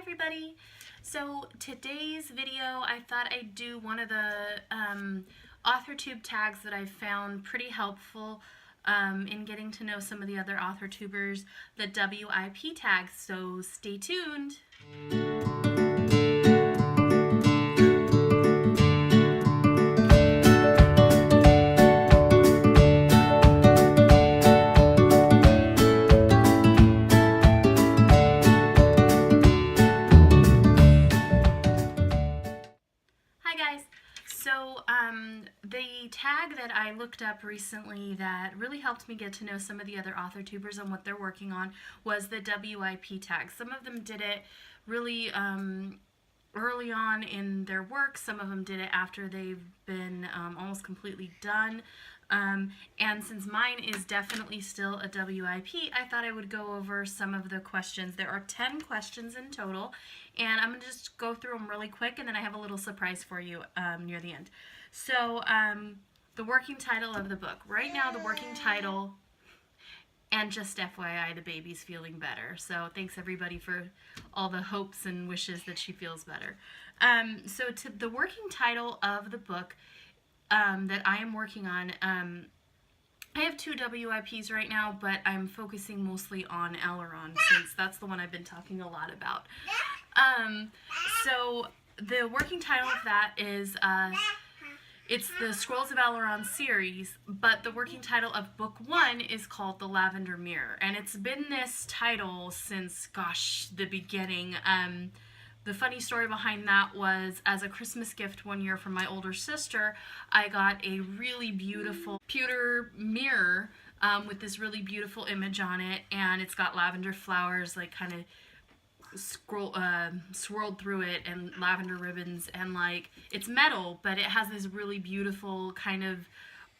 everybody. So today's video, I thought I'd do one of the AuthorTube tags that I found pretty helpful in getting to know some of the other AuthorTubers, the WIP tags, so stay tuned. The tag that I looked up recently that really helped me get to know some of the other AuthorTubers and what they're working on was the WIP tag. Some of them did it really early on in their work. Some of them did it after they've been almost completely done. And since mine is definitely still a WIP, I thought I would go over some of the questions. There are 10 questions in total, and I'm going to just go through them really quick, and then I have a little surprise for you near the end. So, the working title of the book. Right now, the working title, and just FYI, the baby's feeling better. So, thanks everybody for all the hopes and wishes that she feels better. So, to the working title of the book that I am working on, I have 2 WIPs right now, but I'm focusing mostly on Aileron since that's the one I've been talking a lot about. So, the working title of that is it's the Scrolls of Aileron series, but the working title of book 1 is called The Lavender Mirror, and it's been this title since, gosh, the beginning. The funny story behind that was, as a Christmas gift one year from my older sister, I got a really beautiful pewter mirror with this really beautiful image on it, and it's got lavender flowers like kind of swirled through it, and lavender ribbons, and like it's metal, but it has this really beautiful kind of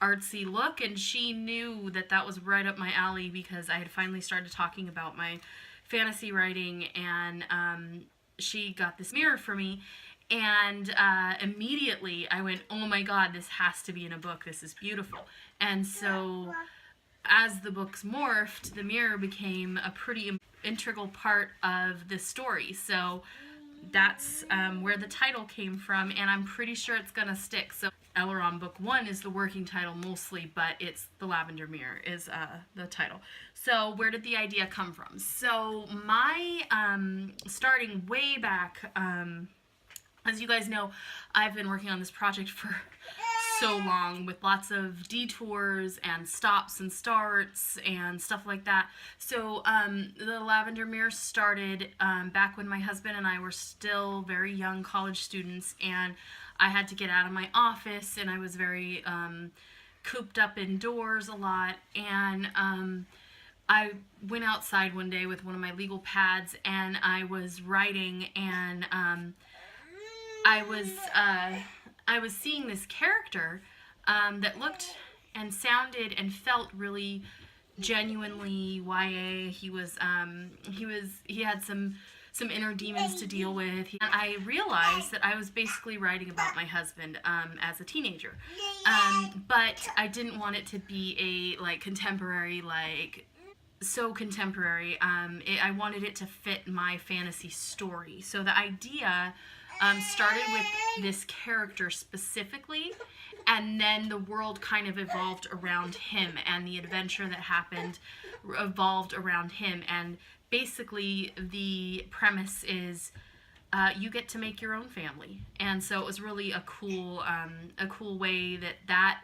artsy look, and she knew that that was right up my alley because I had finally started talking about my fantasy writing, and she got this mirror for me, and immediately I went, oh my god, this has to be in a book, this is beautiful. And so as the books morphed, the mirror became a pretty integral part of the story. So that's where the title came from, and I'm pretty sure it's gonna stick. So Aileron book 1 is the working title mostly, but it's The Lavender Mirror is the title. So where did the idea come from? So my starting way back, as you guys know, I've been working on this project for so long with lots of detours and stops and starts and stuff like that. So the Lavender Mirror started back when my husband and I were still very young college students, and I had to get out of my office, and I was very cooped up indoors a lot, and I went outside one day with one of my legal pads, and I was writing, and I was seeing this character that looked and sounded and felt really genuinely YA. He had some inner demons to deal with, and I realized that I was basically writing about my husband as a teenager, but I didn't want it to be a contemporary, so contemporary. I wanted it to fit my fantasy story. So the idea started with this character specifically, and then the world kind of evolved around him, and the adventure that happened evolved around him. And basically the premise is you get to make your own family, and so it was really a cool way that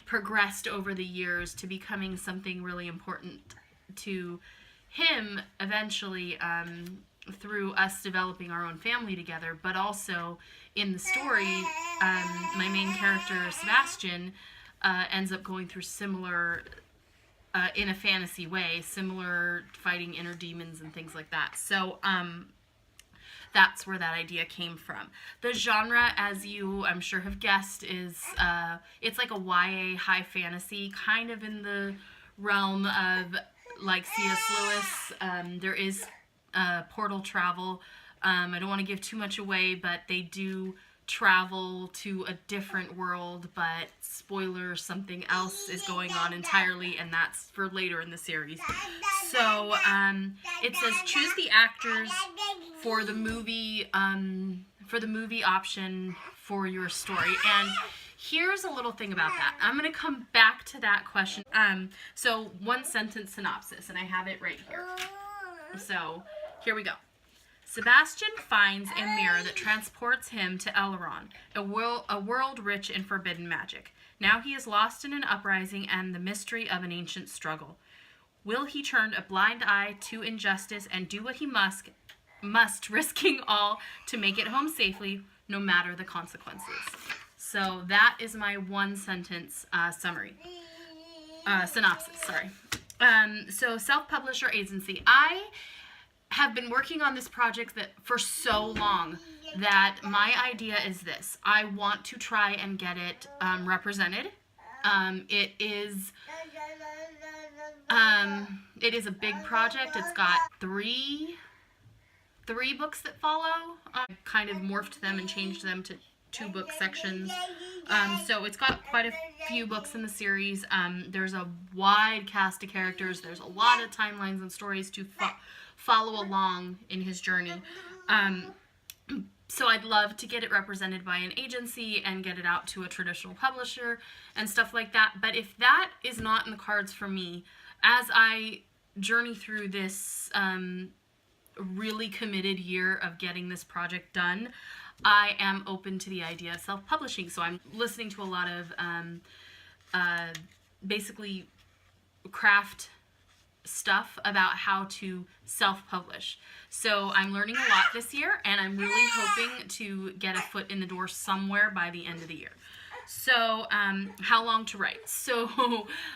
progressed over the years to becoming something really important to him eventually, through us developing our own family together. But also in the story, my main character Sebastian ends up going through similar, in a fantasy way, similar fighting inner demons and things like that. So that's where that idea came from. The genre, as you I'm sure have guessed, is it's like a YA high fantasy, kind of in the realm of like C.S. Lewis. There is portal travel. I don't want to give too much away, but they do travel to a different world, but spoiler, something else is going on entirely, and that's for later in the series. So it says choose the actors for the movie option for your story. And here's a little thing about that. I'm going to come back to that question. So one sentence synopsis, and I have it right here. So here we go. Sebastian finds a mirror that transports him to Elrond, a world rich in forbidden magic. Now he is lost in an uprising and the mystery of an ancient struggle. Will he turn a blind eye to injustice and do what he must, risking all to make it home safely, no matter the consequences? So that is my one sentence synopsis, sorry. So self-publisher agency. I have been working on this project for so long that my idea is this. I want to try and get it represented. It is a big project. It's got three books that follow. I kind of morphed them and changed them to 2 book sections. So it's got quite a few books in the series. There's a wide cast of characters. There's a lot of timelines and stories to follow along in his journey. So I'd love to get it represented by an agency and get it out to a traditional publisher and stuff like that. But if that is not in the cards for me, as I journey through this really committed year of getting this project done, I am open to the idea of self-publishing. So I'm listening to a lot of basically craft stuff about how to self-publish. So I'm learning a lot this year, and I'm really hoping to get a foot in the door somewhere by the end of the year. So how long to write? So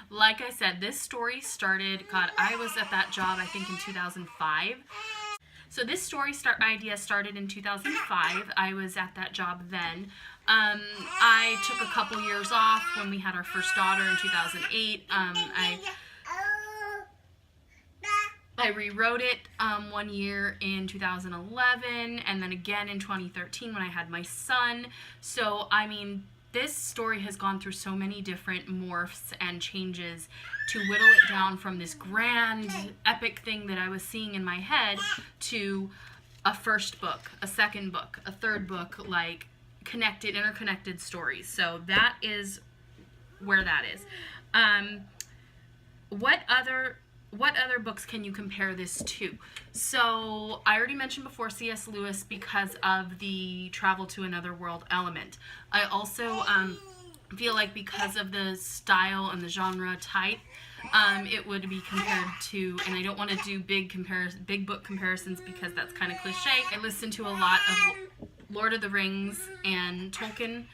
like I said, this story started, I was at that job I think in 2005. So this story idea started in 2005. I was at that job then. I took a couple years off when we had our first daughter in 2008. I rewrote it 1 year in 2011, and then again in 2013 when I had my son. So, I mean, this story has gone through so many different morphs and changes to whittle it down from this grand, epic thing that I was seeing in my head to a first book, a second book, a third book, like interconnected stories. So that is where that is. What other books can you compare this to? So I already mentioned before C.S. Lewis because of the travel to another world element. I also feel like because of the style and the genre type, it would be compared to, and I don't want to do big book comparisons because that's kind of cliche. I listen to a lot of Lord of the Rings and Tolkien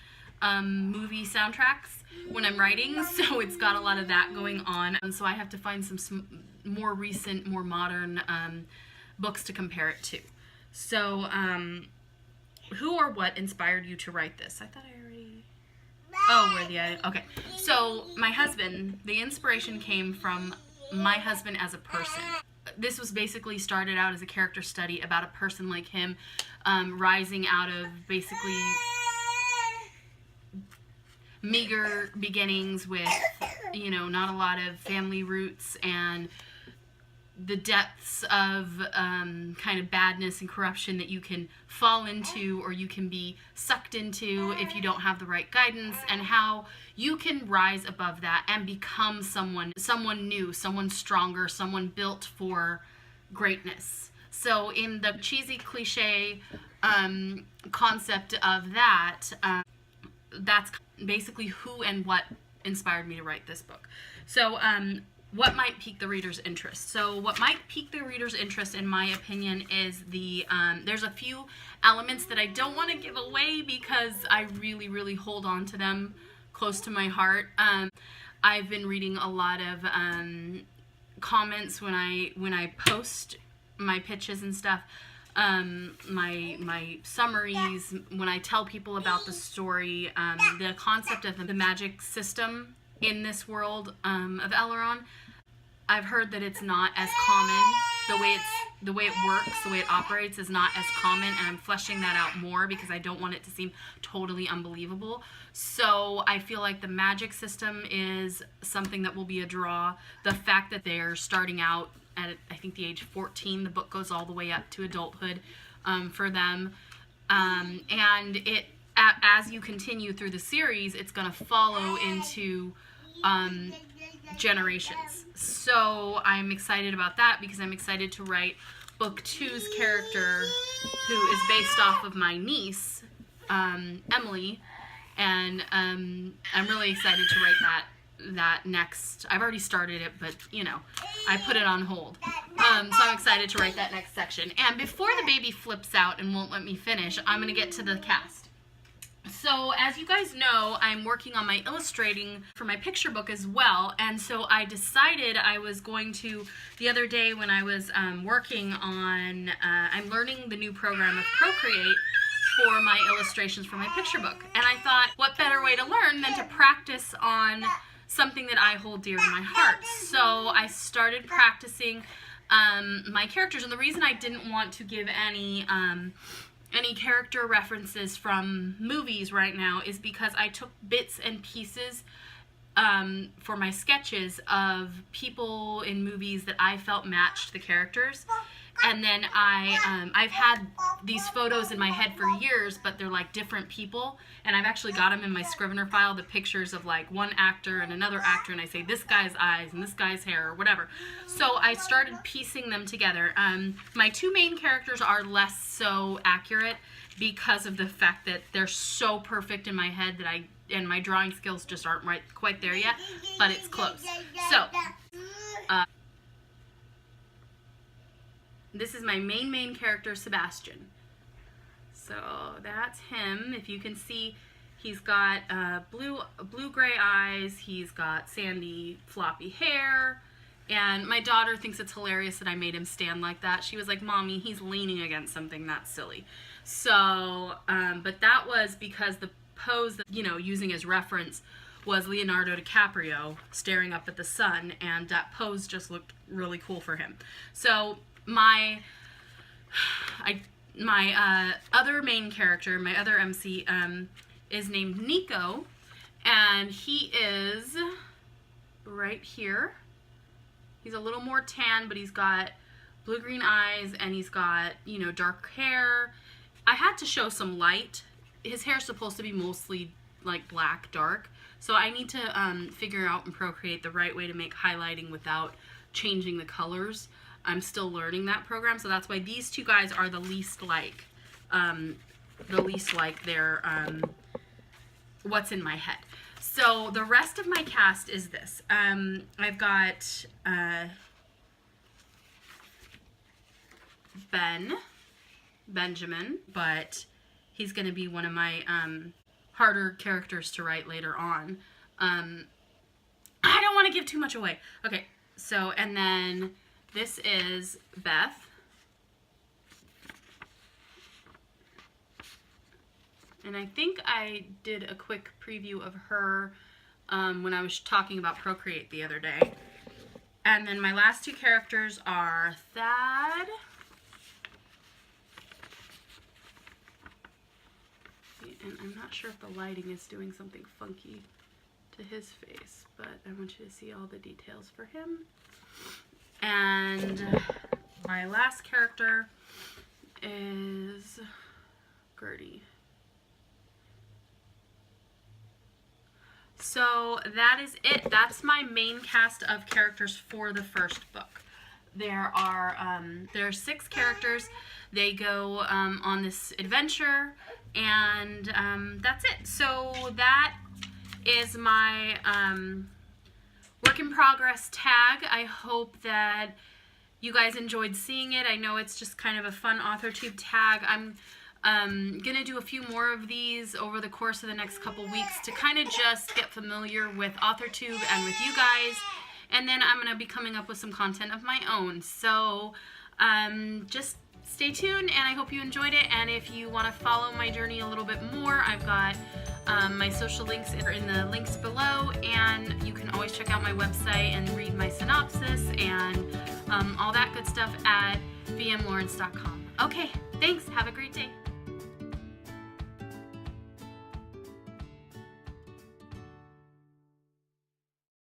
movie soundtracks when I'm writing, so it's got a lot of that going on, and so I have to find some more recent, more modern books to compare it to. So who or what inspired you to write this? I thought I already... okay. So my husband, the inspiration came from my husband as a person. This was basically started out as a character study about a person like him, rising out of basically meager beginnings with, not a lot of family roots and the depths of kind of badness and corruption that you can fall into or you can be sucked into if you don't have the right guidance, and how you can rise above that and become someone new, someone stronger, someone built for greatness. So in the cheesy cliche concept of that, that's basically who and what inspired me to write this book. So what might pique the reader's interest? So what might pique the reader's interest, in my opinion, is there's a few elements that I don't want to give away because I really, really hold on to them close to my heart. I've been reading a lot of comments when I post my pitches and stuff, my summaries, when I tell people about the story, the concept of the magic system in this world of Elrond. I've heard that it's not as common. The way it works, the way it operates is not as common, and I'm fleshing that out more because I don't want it to seem totally unbelievable. So I feel like the magic system is something that will be a draw. The fact that they're starting out at I think the age 14. The book goes all the way up to adulthood for them. And it, as you continue through the series, it's going to follow into generations. So I'm excited about that because I'm excited to write book 2's character, who is based off of my niece, Emily, and I'm really excited to write that next. I've already started it, but you know, I put it on hold. So I'm excited to write that next section. And before the baby flips out and won't let me finish, I'm going to get to the cast. So as you guys know, I'm working on my illustrating for my picture book as well, and so I decided I was going to, the other day when I was working on, I'm learning the new program of Procreate for my illustrations for my picture book, and I thought, what better way to learn than to practice on something that I hold dear to my heart. So I started practicing my characters, and the reason I didn't want to give any character references from movies right now is because I took bits and pieces for my sketches of people in movies that I felt matched the characters. And then I've had these photos in my head for years, but they're like different people, and I've actually got them in my Scrivener file, the pictures of like one actor and another actor, and I say this guy's eyes and this guy's hair or whatever. So I started piecing them together. My two main characters are less so accurate because of the fact that they're so perfect in my head that and my drawing skills just aren't quite there yet, but it's close. So this is my main character, Sebastian. So that's him. If you can see, he's got blue-gray eyes. He's got sandy, floppy hair. And my daughter thinks it's hilarious that I made him stand like that. She was like, "Mommy, he's leaning against something. That's silly." So, but that was because the pose that, you know, using as reference was Leonardo DiCaprio staring up at the sun, and that pose just looked really cool for him. So my other main character, my other MC, is named Nico, and he is right here. He's a little more tan, but he's got blue-green eyes, and he's got, you know, dark hair. I had to show some light. His hair's supposed to be mostly like black, dark, so I need to figure out and Procreate the right way to make highlighting without changing the colors. I'm still learning that program, so that's why these two guys are the least like their what's in my head. So the rest of my cast is this. I've got Benjamin, but he's going to be one of my harder characters to write later on. I don't want to give too much away. Okay, so, and then this is Beth. And I think I did a quick preview of her when I was talking about Procreate the other day. And then my last two characters are Thad. And I'm not sure if the lighting is doing something funky to his face, but I want you to see all the details for him. And my last character is Gertie. So that is it. That's my main cast of characters for the first book. There are 6 characters. They go on this adventure, and that's it. So that is my work in progress tag. I hope that you guys enjoyed seeing it. I know it's just kind of a fun AuthorTube tag. I'm gonna do a few more of these over the course of the next couple weeks to kind of just get familiar with AuthorTube and with you guys, and then I'm gonna be coming up with some content of my own. So just stay tuned, and I hope you enjoyed it. And if you want to follow my journey a little bit more, I've got my social links are in the links below, and you can always check out my website and read my synopsis and all that good stuff at vmlawrence.com. Okay, thanks. Have a great day.